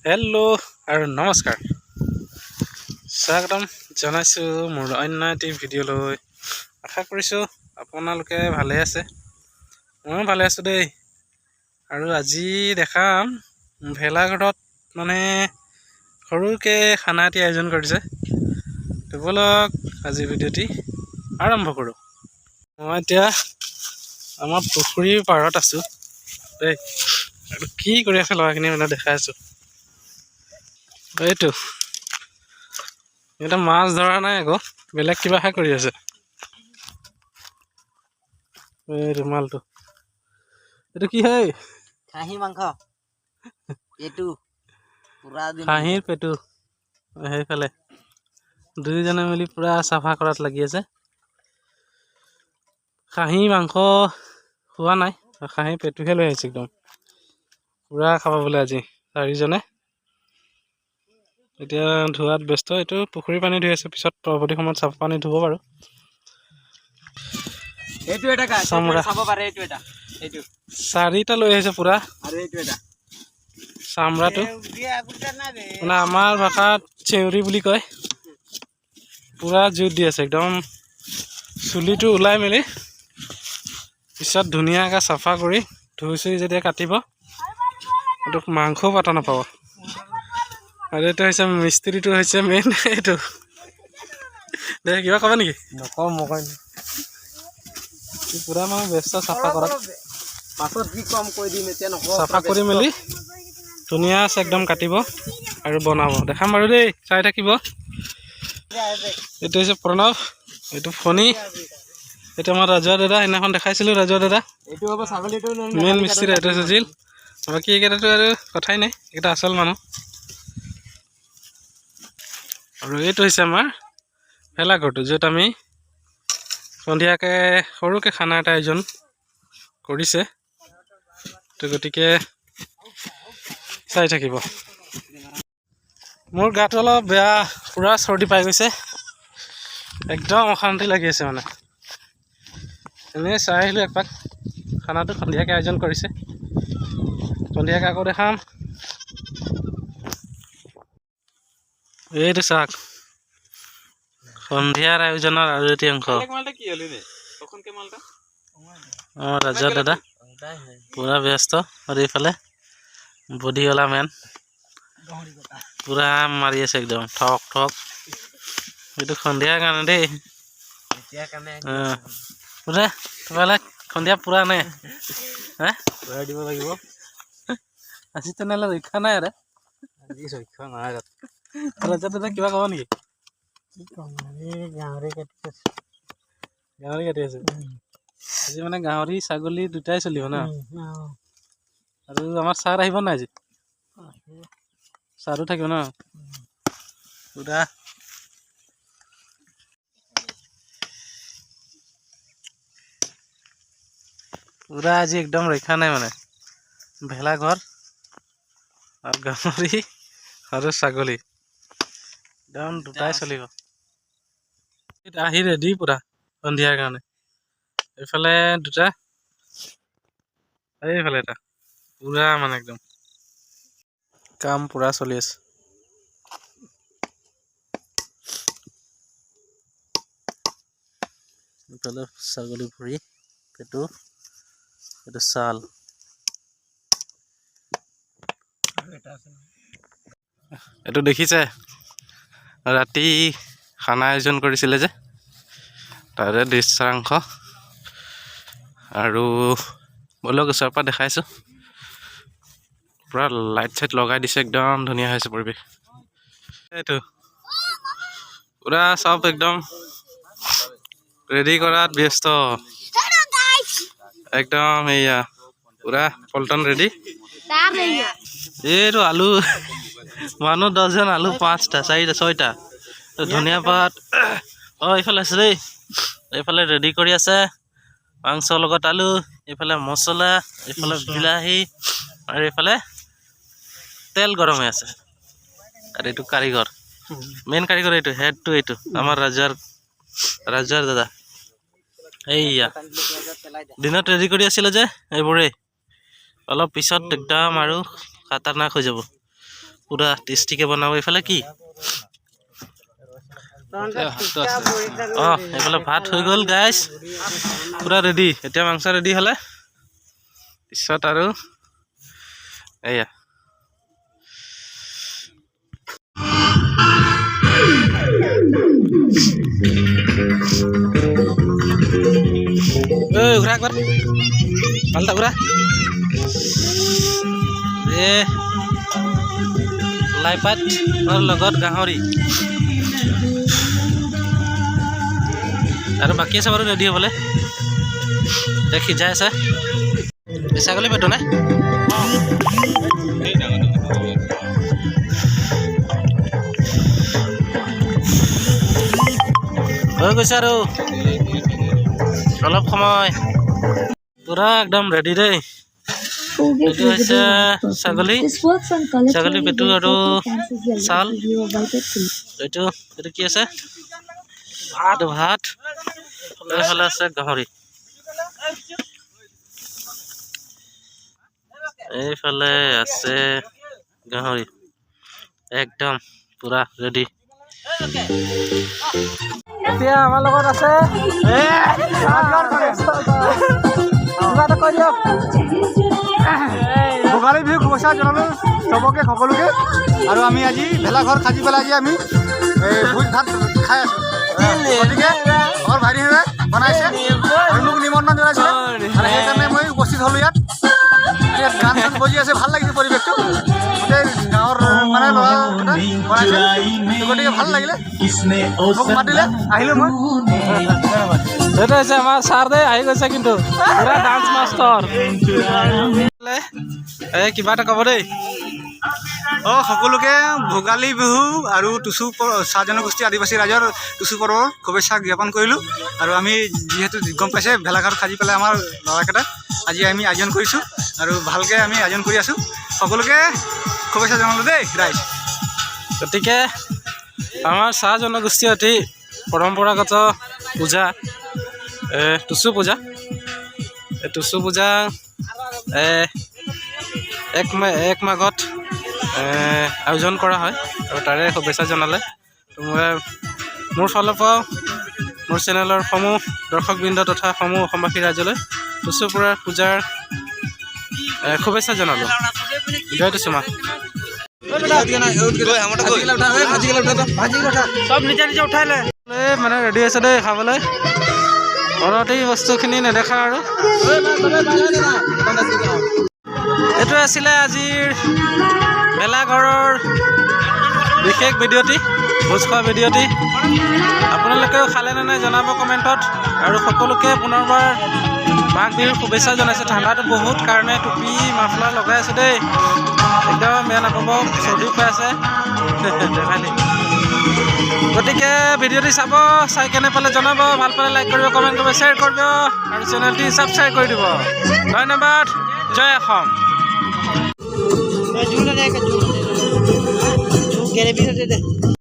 Hello' আৰু নমস্কাৰ স্বাগতম জনাইছোঁ মোৰ অন্য এটি ভিডিঅ'লৈ। আশা কৰিছোঁ আপোনালোকে ভালে আছে, ময়ো ভালে আছোঁ দেই। আৰু আজি দেখাম ভেলাঘৰত মানে সৰুকৈ খানা এটি আয়োজন কৰিছে। তো ব'লক আজি ভিডিঅ'টি আৰম্ভ কৰোঁ। মই এতিয়া আমাৰ পুখুৰীৰ পাৰত আছোঁ দেই। আৰু কি কৰি আছে ল'ৰাখিনি মানে দেখাই আছোঁ। এইটো এটা মাছ ধৰা নাই, আকৌ বেলেগ কিবাহে কৰি আছে। এই ৰুমালটো এইটো কি হয়? খাহী মাংস পেটু পুৰা দিন খাহীৰ পেটু। সেইফালে দুয়োজনে মিলি পুৰা চাফা কৰাত লাগি আছে। খাহী মাংস খোৱা নাই, খাহী পেটুহে লৈ আহিছে। একদম পুৰা খাব বোলে আজি চাৰিজনে। এতিয়া ধোৱাত ব্যস্ত। এইটো পুখুৰী পানী ধুই আছে, পিছত পৰৱৰ্তী সময়ত চাফা পানী ধুব বাৰু। এইটো এটা গাছ চাব পাৰে, এইটো এটা এইটো চাৰিটা লৈ আহিছে পুৰা। আৰু এইটো এটা চামৰাটো মানে আমাৰ ভাষাত চেউৰী বুলি কয়। পুৰা জুইত দি আছে, একদম চুলিটো ওলাই মেলি পিছত ধুনীয়াকৈ চাফা কৰি ধুই চুই যেতিয়া কাটিব, এইটো মাংসও পাতা নাপাব। আৰু এইটো হৈছে মিস্ত্ৰীটো হৈছে মেইন। এইটো দে কিবা ক'বা নেকি? নকওঁ মই পুৰা মানে ব্যস্ত চাফা কৰাত। পাছত কি কম কৈ দিম, এতিয়া নকওঁ। চাফা কৰি মেলি ধুনীয়া আছে একদম কাটিব আৰু বনাব। দেখাম বাৰু দেই, চাই থাকিব। এইটো হৈছে প্ৰণৱ, এইটো ফণী, এইটো আমাৰ ৰাজুৱা দাদা। সেইদিনাখন দেখাইছিলোঁ ৰাজুৱা দাদা, এইটো হ'ব ছাগলীটো মেইন মিস্ত্ৰী। এইটো সুজিল। বাকী এইকেইটাতো আৰু কথাই নাই, এইকেইটা আচল মানুহ। আৰু এইটো হৈছে আমাৰ ভেলাঘৰটো, য'ত আমি সন্ধিয়াকৈ সৰুকৈ খানা এটা আয়োজন কৰিছে। তো গতিকে চাই থাকিব। মোৰ গাটো অলপ বেয়া, পুৰা চৰ্দি পাই গৈছে, একদম অশান্তি লাগি আছে মানে। এনেই চাই আহিলোঁ একপাক। খানাটো সন্ধিয়াকৈ আয়োজন কৰিছে, সন্ধিয়াকৈ আকৌ দেখাম। এইটো চাওক, সন্ধিয়াৰ আয়োজনৰ আৰু এটি অংশ। অঁ ৰাজা দাদা পুৰা ব্যস্ত। আৰু এইফালে বডিৱালা মেন পুৰা মাৰি আছে একদম ঠক ঠক। এইটো সন্ধিয়াৰ কাৰণে দেই। পুৰা তোমালে সন্ধিয়া পুৰা নে হা পুৰা দিব লাগিব। আজি তেনেহ'লে ৰক্ষা নাই আৰু ৰক্ষা নাই। ৰাজা দাদা কিবা ক'ব নেকি? কি ক'ম, গাহৰি কাটি আছে। আজি মানে গাহৰি ছাগলী দুটাই চলিব ন? আৰু আমাৰ ছাৰ আহিব নাই আজি? ছাৰো থাকিব ন? পুৰা পুৰা আজি একদম ৰক্ষা নাই মানে। ভেলাঘৰ আৰু গাহৰি আৰু ছাগলী একদম দুটাই চলিব। আহি ৰেডি পুৰা সন্ধিয়াৰ কাৰণে। এইফালে দুটা, এইফালে এটা, পুৰা মানে একদম কাম পুৰা চলি আছে। এইফালে ছাগলী ভৰি, পেটু, এইটো ছাল। এইটো দেখিছে ৰাতি খানা আয়োজন কৰিছিলে যে, তাৰে দৃশ্যাংশ। আৰু বলক ওচৰৰ পৰা দেখাইছোঁ। পুৰা লাইট চাইট লগাই দিছে, একদম ধুনীয়া হৈছে পৰিৱেশ। এইটো পুৰা চব একদম ৰেডি কৰাত ব্যস্ত একদম। এয়া পুৰা পল্টন ৰেডি। এইটো আলু মানুহ 10জন, আলু 5টা 4টা 6টা, ধনিয়া পাত। অঁ এইফালে আছে দেই, এইফালে ৰেডি কৰি আছে মাংসৰ লগত আলু, এইফালে মছলা, এইফালে বিলাহী, আৰু এইফালে তেল গৰম হৈ আছে। আৰু এইটো কাৰিকৰ, মেইন কাৰিকৰ এইটো, হেডটো এইটো আমাৰ ৰাজাৰ দাদা। এইয়া দিনত ৰেডি কৰি আছিলে যে, এইবোৰেই অলপ পিছত একদম আৰু খাতাৰনাক হৈ যাব। পুৰা টেষ্টিকে বনাব এইফালে কি এইফালে ভাত হৈ গ'ল গাইজ পুৰা ৰেডি এতিয়া মাংস ৰেডি হ'লে পিছত আৰু এয়া ঘূৰা একবাৰ পাল্টা ঘূৰা লাই পাত লগত গাহৰি আৰু বাকী আছে বাৰু ৰেডি হ'বলৈ এতিয়া সিজাই আছে ছাগলী পেটু নে হৈ গৈছে আৰু অলপ সময় পুৰা একদম ৰেডি দেই এইটো হৈছে ছাগলী পেটু আৰু চাউল এইটো কি আছে ভাত এইফালে আছে গাহৰি এইফালে আছে গাহৰি একদম পুৰা ৰেডি এতিয়া আমাৰ লগত আছে ভোগালী বিহু শুভেচ্ছা জনালোঁ চবকে সকলোকে আৰু আমি আজি ভেলাঘৰ সাজি পেলাই আজি আমি ভোজ ভাত খাই আছোঁ গতিকে ঘৰ ভাইটিহঁতে বনাইছে আৰু মোক নিমন্ত্ৰণ জনাইছিলে আৰু সেইকাৰণে মই উপস্থিত হ'লোঁ ইয়াত গান চান বজি আছে ভাল লাগিছে পৰিৱেশটো গোটেই গাঁৱৰ মানে ল'ৰাকেইটা বনাইছে গতিকে ভাল লাগিলে মোক মাতিলে আহিলোঁ মই এইটো হৈছে আমাৰ ছাৰ দেই আহি গৈছে কিন্তু পুৰা ডান্স মাষ্টৰ এই কিবা এটা ক'ব দেই সকলোকে ভোগালী বিহু আৰু টুচু চাহ জনগোষ্ঠী আদিবাসী ৰাইজৰ টুচু পৰ্বৰ শুভেচ্ছা জ্ঞাপন কৰিলোঁ আৰু আমি যিহেতু গম পাইছে ভেলাঘৰ সাজি পেলাই আমাৰ ল'ৰাকেইটা আজি আমি আয়োজন কৰিছোঁ আৰু ভালকৈ আমি আয়োজন কৰি আছোঁ সকলোকে শুভেচ্ছা জনালোঁ দেই ৰাইজ গতিকে আমাৰ চাহ জনগোষ্ঠী অতি পৰম্পৰাগত পূজা টুচু পূজা এই টুচু পূজা এক মাঘত আয়োজন কৰা হয় আৰু তাৰে শুভেচ্ছা জনালে মোৰ ফালৰ পৰা মোৰ চেনেলৰ সমূহ দৰ্শকবৃন্দ তথা সমূহ অসমবাসী ৰাইজলৈ টুচু পূজাৰ শুভেচ্ছা জনালোঁ জয় টুচু মা চব নিজে নিজে উঠাইলে মানে ৰেডি আছে দেই খাবলৈ ঘৰতে বস্তুখিনি নেদেখা আৰু এইটো আছিলে আজিৰ ভেলাঘৰৰ বিশেষ ভিডিঅ'টি ভোজ খোৱা ভিডিঅ'টি আপোনালোকেও খালে নে নাই জনাব কমেণ্টত আৰু সকলোকে পুনৰবাৰ মাঘ বিহুৰ শুভেচ্ছা জনাইছোঁ ঠাণ্ডাটো বহুত কাৰণে টুপি মাফলাৰ লগাই আছোঁ দেই একদম বেয়া নাপাব চৰ্দি পাই আছে দেখালি গতিকে ভিডিঅ'টি চাই কেনে পালে জনাব ভাল পালে লাইক কৰিব কমেণ্ট কৰিব শ্বেয়াৰ কৰিব আৰু চেনেলটি ছাবস্ক্ৰাইব কৰি দিব ধন্যবাদ জয় অসম